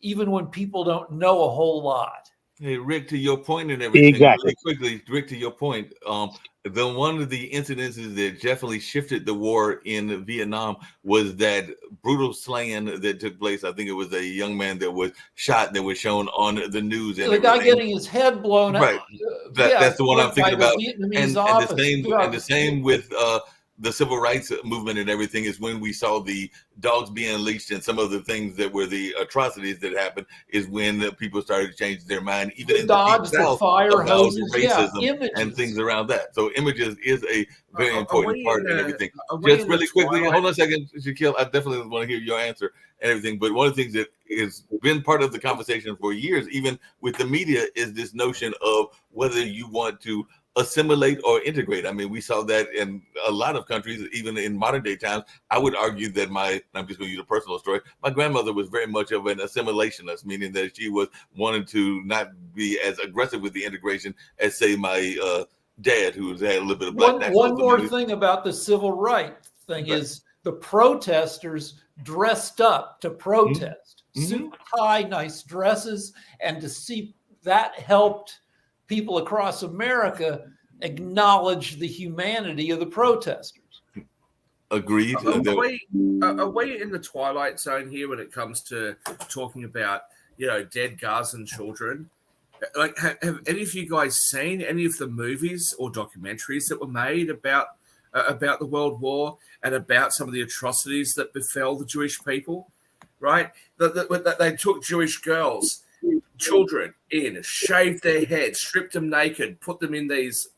even when people don't know a whole lot. Hey, Rick, to your point and everything, exactly. really quickly, Rick, to your point, one of the incidences that definitely shifted the war in Vietnam was that brutal slaying that took place. I think it was a young man that was shot that was shown on the news. And the guy getting his head blown right. out. That's the one I'm thinking about. And the same with the civil rights movement and everything is when we saw the dogs being unleashed and some of the things that were the atrocities that happened is when the people started changing their mind, even in dogs, the fire hoses, racism and things around that. So images is a very important part in everything. Just really quickly, hold on a second, Shaquille. I definitely want to hear your answer and everything. But one of the things that has been part of the conversation for years, even with the media, is this notion of whether you want to assimilate or integrate. I mean, we saw that in a lot of countries, even in modern day times. I would argue that I'm just going to use a personal story. My grandmother was very much of an assimilationist, meaning that she was wanting to not be as aggressive with the integration as, say, my dad, who had a little bit of black. One more thing about the civil rights thing is the protesters dressed up to protest, suit, tie, nice dresses, and to see that helped people across America acknowledge the humanity of the protesters. Agreed. Are we in the twilight zone here when it comes to talking about, dead Gazan children? Like, have any of you guys seen any of the movies or documentaries that were made about the World War and about some of the atrocities that befell the Jewish people? Right? That they took Jewish girls, children in, shaved their heads, stripped them naked, put them in these,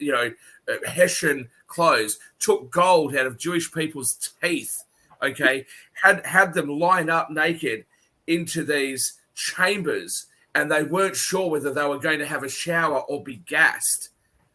Hessian clothes, took gold out of Jewish people's teeth, okay, had them line up naked into these chambers, and they weren't sure whether they were going to have a shower or be gassed,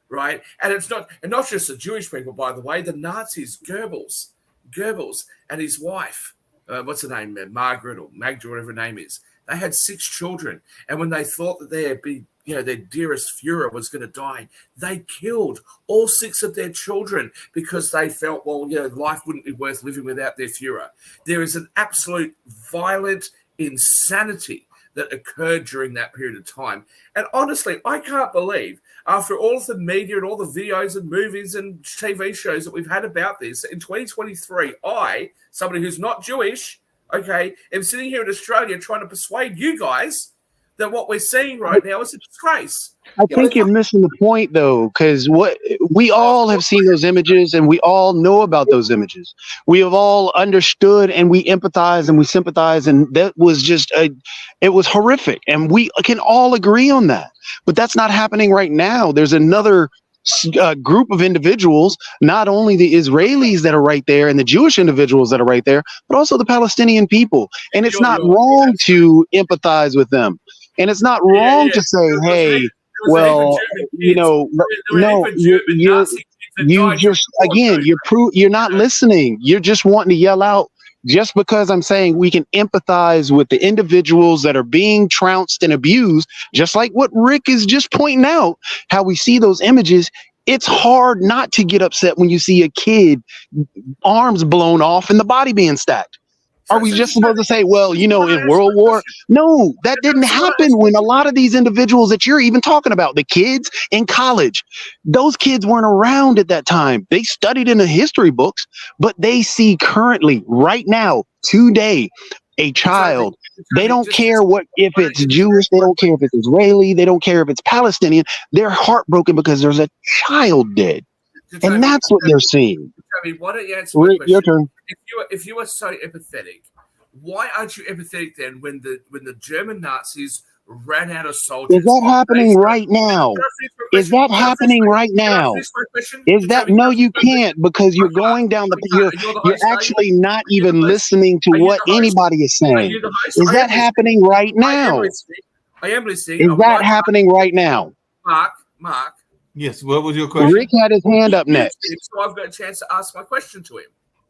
right? And it's not just the Jewish people, by the way, the Nazis, Goebbels and his wife, what's her name, Margaret or Magda, whatever her name is. They had 6 children, and when they thought that they'd be, their dearest Führer was going to die, they killed all 6 of their children because they felt, well, life wouldn't be worth living without their Führer. There is an absolute violent insanity that occurred during that period of time. And honestly, I can't believe, after all of the media and all the videos and movies and TV shows that we've had about this, in 2023, I, somebody who's not Jewish, okay, am sitting here in Australia trying to persuade you guys that what we're seeing right now is a disgrace. I think you're missing the point, though, because what we all have seen those images and we all know about those images. We have all understood and we empathize and we sympathize. And that was just it was horrific. And we can all agree on that. But that's not happening right now. There's another group of individuals, not only the Israelis that are right there and the Jewish individuals that are right there, but also the Palestinian people. And it's not wrong to empathize with them. And it's not wrong to say, hey, well, no, you just, again, you're not listening. You're just wanting to yell out. Just because I'm saying we can empathize with the individuals that are being trounced and abused, just like what Rick is just pointing out, how we see those images, it's hard not to get upset when you see a kid arms blown off and the body being stacked. Are we just supposed to say, well, in World War? No, that didn't happen when a lot of these individuals that you're even talking about, the kids in college, those kids weren't around at that time. They studied in the history books, but they see currently, right now, today, a child. They don't care if it's Jewish. They don't care if it's Israeli. They don't care if it's Palestinian. They're heartbroken because there's a child dead. And that's what they're seeing. Why don't you answer my question? Your turn. If you are so empathetic, why aren't you empathetic then when the German Nazis ran out of soldiers? Is that happening right now? Is that happening right now? Is that no? You can't, because you're going down you're actually not even listening to what anybody is saying. Is that happening right now? I am listening. Is that happening right now? Mark. Yes. What was your question? Rick had his hand up next. So I've got a chance to ask my question to him.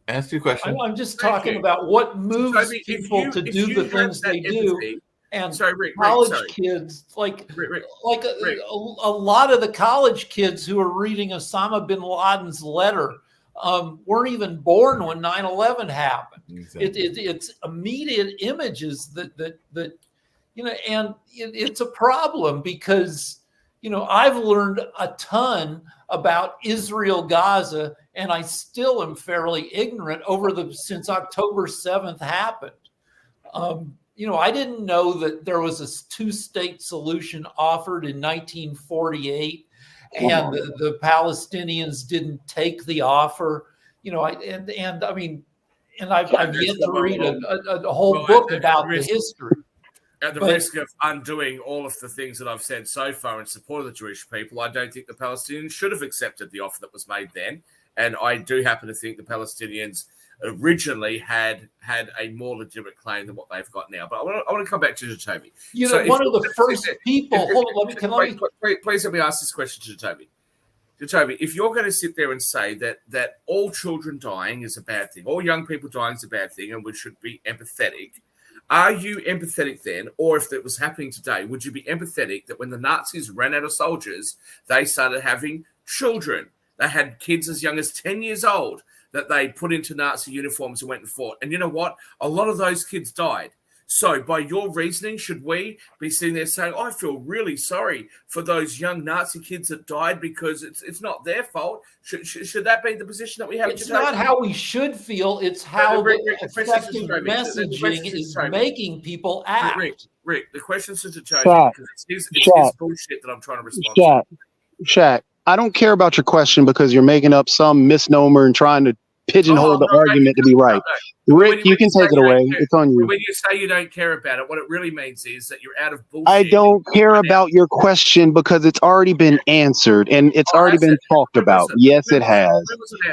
Ask your question. I'm just talking about what moves people to do the things they do. And college kids, like a lot of the college kids who are reading Osama bin Laden's letter weren't even born when 9/11 happened. Exactly. It's immediate images that and it's a problem because I've learned a ton about Israel, Gaza, and I still am fairly ignorant since October 7th happened. I didn't know that there was a 2-state solution offered in 1948, and the Palestinians didn't take the offer. I've yet to read a whole book about the history. At the risk of undoing all of the things that I've said so far in support of the Jewish people, I don't think the Palestinians should have accepted the offer that was made then. And I do happen to think the Palestinians originally had a more legitimate claim than what they've got now. But I want to come back to Jacoby. One of the first people. Please let me ask this question to Jacoby. Jacoby, if you're going to sit there and say that all children dying is a bad thing, all young people dying is a bad thing, and we should be empathetic, are you empathetic then, or if it was happening today, would you be empathetic that when the Nazis ran out of soldiers, they started having children? They had kids as young as 10 years old that they put into Nazi uniforms and went and fought. And you know what? A lot of those kids died. So by your reasoning, should we be sitting there saying, I feel really sorry for those young Nazi kids that died because it's not their fault? Should that be the position that we have? It's not how we should feel. It's how the effective messaging is making people act. Rick, the question's to Joe because it's his bullshit that I'm trying to respond to. Shaq, I don't care about your question because you're making up some misnomer and trying to pigeonhole the argument to be right. Rick, you can take it away. It's on you. When you say you don't care about it, what it really means is that you're out of bullshit. I don't care about your question because it's already been answered and it's already been talked about. Yes, it has.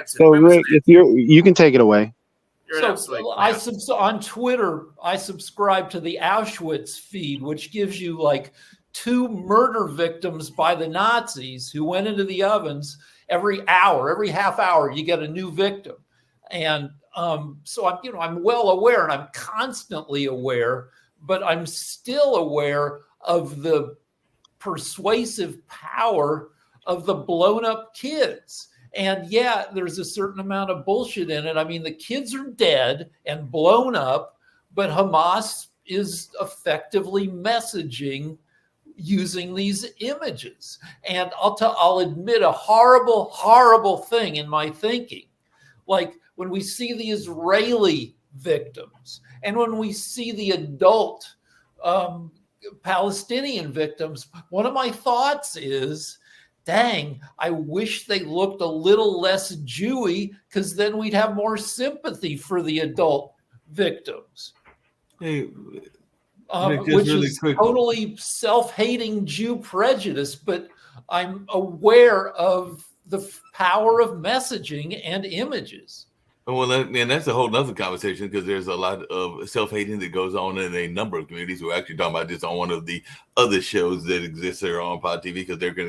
So, Rick, if you can take it away. On Twitter, I subscribe to the Auschwitz feed, which gives you like 2 murder victims by the Nazis who went into the ovens every half hour, you get a new victim. And so I'm well aware, and I'm constantly aware, but I'm still aware of the persuasive power of the blown up kids. And yeah, there's a certain amount of bullshit in it. I mean, the kids are dead and blown up, but Hamas is effectively messaging using these images. And I'll admit a horrible, horrible thing in my thinking. Like when we see the Israeli victims and when we see the adult Palestinian victims, one of my thoughts is, dang, I wish they looked a little less Jewy, because then we'd have more sympathy for the adult victims. Hey, Which really is quick. totally self-hating Jew prejudice, but I'm aware of the power of messaging and images. Well, and that's a whole nother conversation, because there's a lot of self-hating that goes on in a number of communities. We're actually talking about this on one of the other shows that exist there on Pod TV, because there can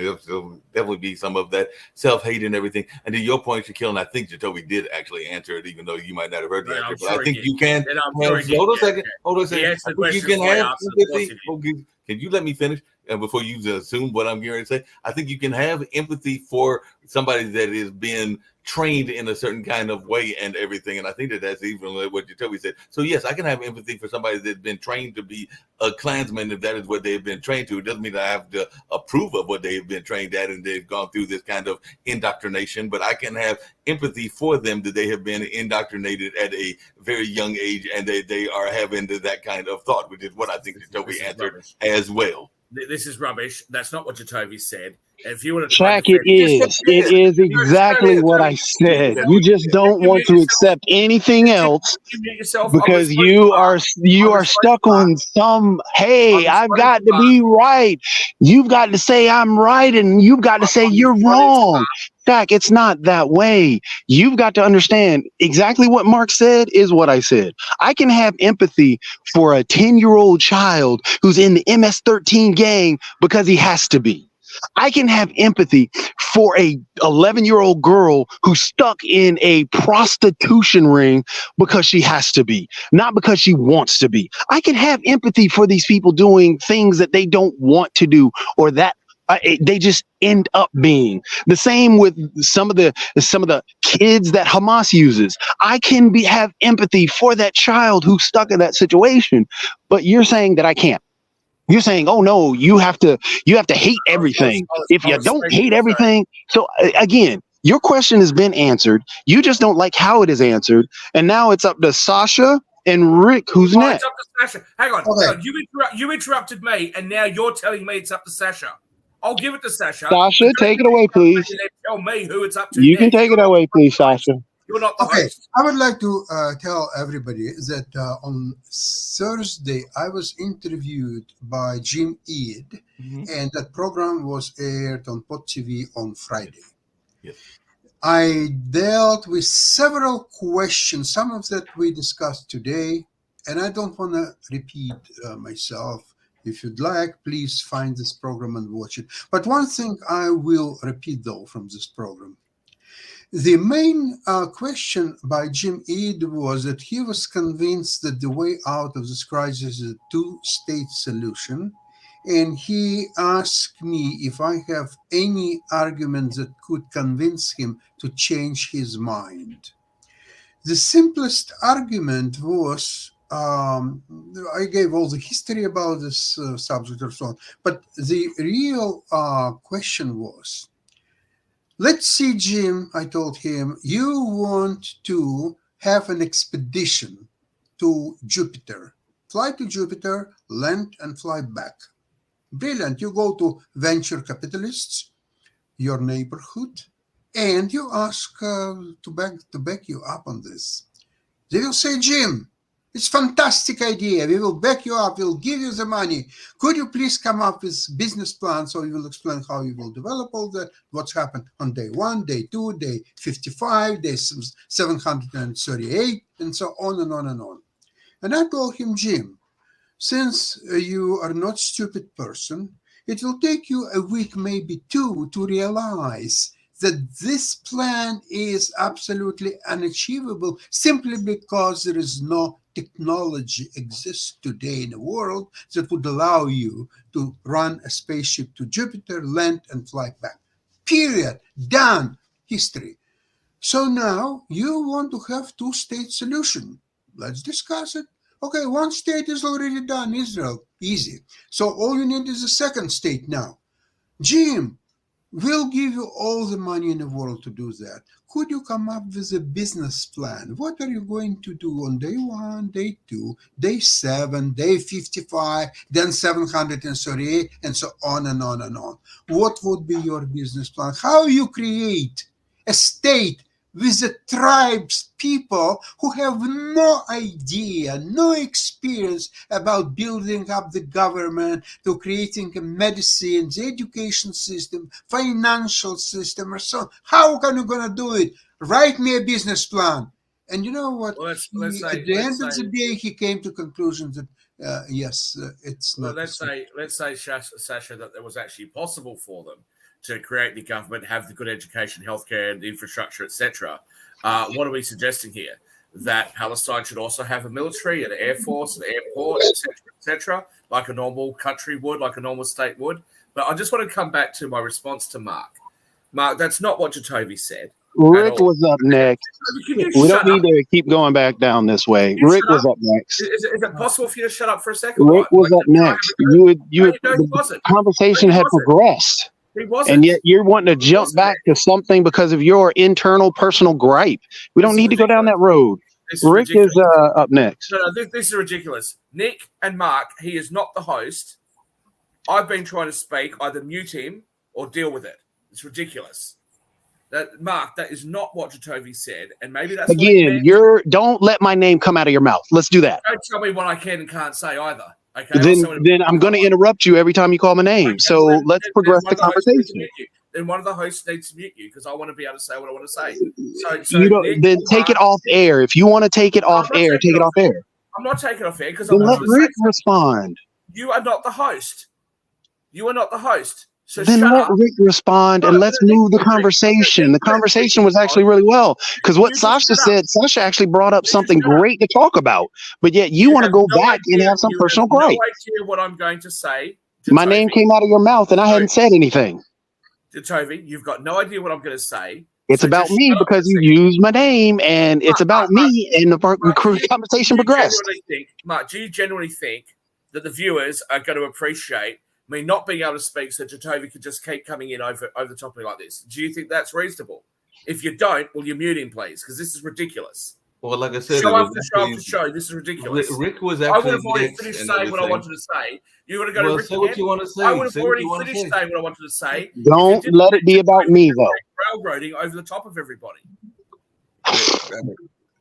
definitely be some of that self-hate and everything. And to your point, Shaquille, and I think Jacoby did actually answer it, even though you might not have heard the answer. But I think you can. Hold on a second. Hold on a second. I think you can have empathy. Can you let me finish? And before you assume what I'm going to say, I think you can have empathy for somebody that is being trained in a certain kind of way and everything. And I think that's even what Jacoby said. So yes, I can have empathy for somebody that's been trained to be a Klansman if that is what they've been trained to. It doesn't mean I have to approve of what they've been trained at and they've gone through this kind of indoctrination, but I can have empathy for them that they have been indoctrinated at a very young age and they are having that kind of thought, which is what I think Jacoby answered as well. This is rubbish. That's not what Jacoby said. If you want to Shaq, it is exactly what I said. You just don't want to accept anything else because you are stuck on some, hey, I've got to be right. You've got to say I'm right and you've got to say you're wrong. Shaq, it's not that way. You've got to understand exactly what Mark said is what I said. I can have empathy for a 10-year-old child who's in the MS-13 gang because he has to be. I can have empathy for a 11-year-old girl who's stuck in a prostitution ring because she has to be, not because she wants to be. I can have empathy for these people doing things that they don't want to do or that they just end up being. The same with some of the kids that Hamas uses. I can have empathy for that child who's stuck in that situation, but you're saying that I can't. You're saying, oh no, you have to hate everything. If you don't hate everything. So again, your question has been answered. You just don't like how it is answered. And now it's up to Sasha and Rick, who's next. It's up to Sasha. Hang on. Okay. You interrupted me, and now you're telling me it's up to Sasha. I'll give it to Sasha. Sasha, take it away, please. Tell me who it's up to. You can take it away, please, Sasha. You're not the host. I would like to tell everybody that on Thursday I was interviewed by Jim Eade, and that program was aired on Pod TV on Friday. Yes. I dealt with several questions, some of that we discussed today, and I don't want to repeat myself. If you'd like, please find this program and watch it. But one thing I will repeat, though, from this program. The main question by Jim Eade was that he was convinced that the way out of this crisis is a two-state solution. And he asked me if I have any arguments that could convince him to change his mind. The simplest argument was, I gave all the history about this subject or so on, but the real question was, let's see, Jim, I told him, you want to have an expedition to Jupiter. Fly to Jupiter, land, and fly back. Brilliant. You go to venture capitalists, your neighborhood, and you ask to back you up on this. They will say, Jim, it's a fantastic idea. We will back you up. We'll give you the money. Could you please come up with business plan so you will explain how you will develop all that, what's happened on day 1, day 2, day 55, day 738, and so on and on and on. And I told him, Jim, since you are not a stupid person, it will take you a week, maybe 2, to realize that this plan is absolutely unachievable simply because there is no technology exists today in the world that would allow you to run a spaceship to Jupiter, land, and fly back. Period. Done. History. So now you want to have two-state solution. Let's discuss it. Okay, one state is already done, Israel. Easy. So all you need is a second state now. Jim, we'll give you all the money in the world to do that. Could you come up with a business plan? What are you going to do on day 1, day 2, day 7, day 55, then 738, and so on and on and on? What would be your business plan? How you create a state with the tribes people who have no idea, no experience about building up the government, to creating a medicine, the education system, financial system, or so on. How are you going to do it? Write me a business plan. And you know what? Well, let's say, at the end of the day, he came to conclusion that yes, it's not. Well, let's say, Sasha, that it was actually possible for them to create the government, have the good education, healthcare, and infrastructure, etc. What are we suggesting here? That Palestine should also have a military, an air force, an airport, etc., like a normal country would, like a normal state would. But I just want to come back to my response to Mark. Mark, that's not what Jacoby said. Rick was up next. We don't need to keep going back down this way. Rick was up next. Is it possible for you to shut up for a second? Rick was up next. The conversation had progressed. And yet you're wanting to jump back to something because of your internal personal gripe. We don't need to go down that road. Rick is up next. No, this is ridiculous. Nick and Mark, he is not the host. I've been trying to speak. Either mute him or deal with it. It's ridiculous. Mark, that is not what Jacoby said. And maybe that's again, don't let my name come out of your mouth. Let's do that. Don't tell me what I can and can't say either. Okay, then I'm going to interrupt you every time you call my name. Okay, so let's progress the conversation. Then one of the hosts needs to mute you because I want to be able to say what I want to say. So you don't, then take it off air. If you want to take it off air, take it off air. I'm not taking it off air because then let Rick respond. You are not the host. You are not the host. So then let Rick respond and let's move the conversation. The conversation was actually really well because what Sasha said, Sasha actually brought up something great to talk about, but yet you want to go back and have some personal gripe. No idea what I'm going to say. My name came out of your mouth and I hadn't said anything. Jacoby, you've got no idea what I'm going to say. It's about me because you used my name and it's about me and the conversation progressed. Mark, do you generally think that the viewers are going to appreciate me not being able to speak so Jacoby could just keep coming in over the top of me like this? Do you think that's reasonable? If you don't, will you mute him, please? Because this is ridiculous. Well, like I said, show after show, this is ridiculous. Rick was actually. I would have already finished saying what I wanted to say. You're going to go to Rick say what you want to say. I would have already finished saying what I wanted to say. Don't let it be about me, though. Railroading over the top of everybody.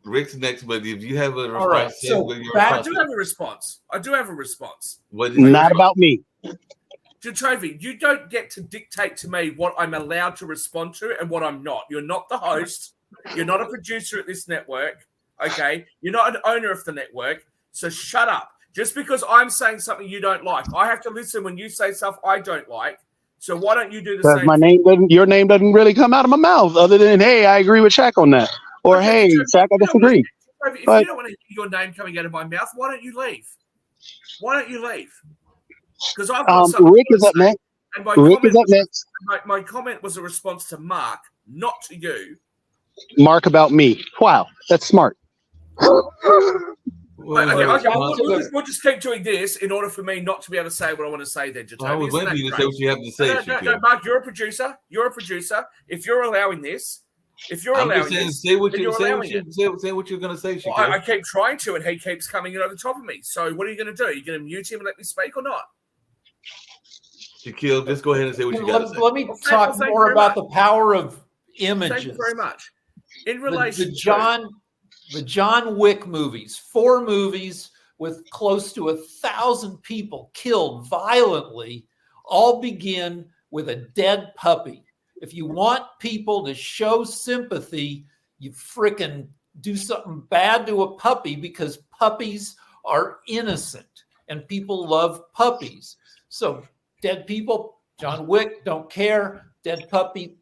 Rick's next, but if you have a response, all right. So I do have a response. I do have a response. Not about me. Jacoby, you don't get to dictate to me what I'm allowed to respond to and what I'm not. You're not the host. You're not a producer at this network. Okay? You're not an owner of the network. So shut up. Just because I'm saying something you don't like, I have to listen when you say stuff I don't like. So why don't you do the same? Your name doesn't really come out of my mouth other than, hey, I agree with Shaq on that. Or, hey, Shaq, I disagree. If you don't want to hear your name coming out of my mouth, why don't you leave? Why don't you leave? Because I've got Rick is up next. Rick is up next. My comment was a response to Mark, not to you. Mark about me. Wow, that's smart. We'll just keep doing this in order for me not to be able to say what I want to say then, Jacoby. I was waiting for you to say what you have to say. No, Mark, you're a producer. You're a producer. If you're allowing this, say what you're going to say. Well, I keep trying to, and he keeps coming in over the top of me. So what are you going to do? Are you going to mute him and let me speak or not? Shaquille, just go ahead and say what you got to say. Let me talk more about the power of images. Thank you very much. In relation the John Wick movies, 4 movies with close to 1,000 people killed violently, all begin with a dead puppy. If you want people to show sympathy, you frickin' do something bad to a puppy because puppies are innocent and people love puppies. So dead people, John Wick, don't care. Dead puppy,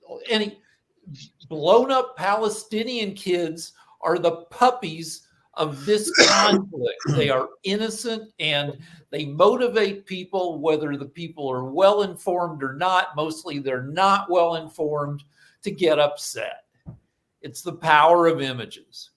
blown up Palestinian kids are the puppies of this conflict. They are innocent and they motivate people, whether the people are well informed or not. Mostly they're not well informed, to get upset. It's the power of images.